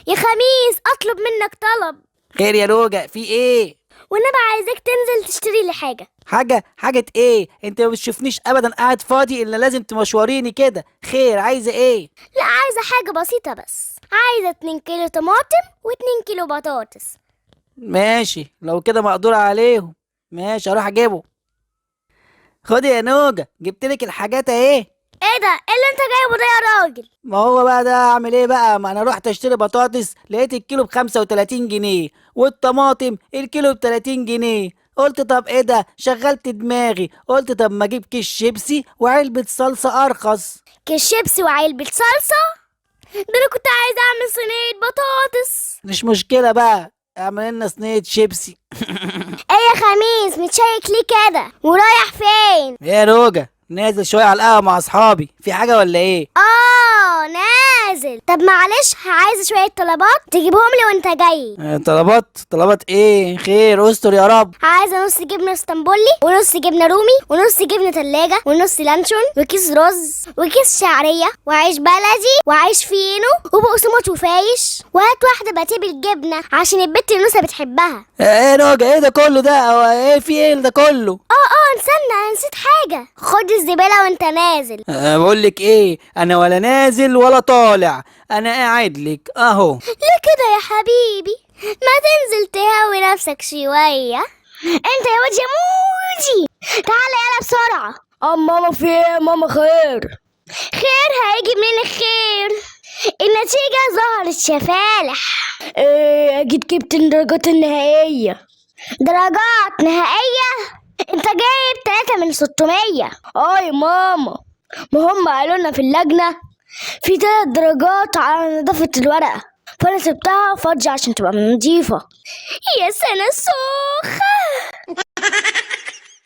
يا خميس اطلب منك طلب. خير يا روجا، في ايه؟ والنبي عايزك تنزل تشتري لي حاجة. حاجة ايه؟ انت ما بتشوفنيش ابدا قاعد فاضي الا لازم تمشوريني كده. خير، عايزة ايه؟ لا عايزة حاجة بسيطة بس. عايزة 2 كيلو طماطم و2 كيلو بطاطس. ماشي، لو كده مقدور عليهم. ماشي، اروح اجيبه. خدي يا نوجة، جبتلك الحاجات اهي. ايه ده؟ ايه اللي انت جايبه ده يا راجل؟ ما هو بقى ده اعمل ايه بقى؟ ما انا رحت اشتري بطاطس لقيت الكيلو ب35 جنيه، والطماطم الكيلو ب30 جنيه. قلت طب ايه ده؟ شغلت دماغي قلت طب ما اجيب كيس شيبسي وعلبة صلصة ارخص. كيس شيبسي وعلبة صلصة؟ ده انا كنت عايزة اعمل صينية بطاطس. مش مشكلة بقى، اعمل لنا صينية شيبسي. ايه يا خميس متشيك ليه كده ورايح فين؟ ايه يا روجة، نازل شوية على القهوة مع اصحابي، في حاجة ولا ايه؟ نازل. طب معلش عايزة شوية طلبات تجيبهم لي وانت جاي. طلبات ايه؟ خير استر يا رب. عايزة نص جبنة اسطنبولي ونص جبنة رومي ونص جبنة تلاجة ونص لانشون وكيس رز وكيس شعرية وعيش بلدي وعيش فينو وبقسماط وفايش، وهات واحدة باتيه بالجبنة عشان البت النوسة بتحبها. ايه روجة، ايه ده كله ده؟ هو ايه في ايه ده كله؟ استنى نسيت حاجة. خد الزبالة وانت نازل. بقول لك ايه، انا ولا نازل ولا طالع، انا قاعد لك اهو. ليه كده يا حبيبي؟ ما تنزل تهوي نفسك شوية. انت يا واد يا موجي، تعالى يلا بسرعة. ماما في ايه؟ ماما خير. خير هيجي منين الخير؟ النتيجة ظهرت شفالح. ايه اكيد جبت الدرجات النهائية. درجات نهائية؟ انت جايب 3 من 600. يا ماما، ما هم قالوا لنا في اللجنة في 3 درجات على نظافة الورقة، فانا سبتها فاضية عشان تبقى نظيفة. يا سنة سوخة.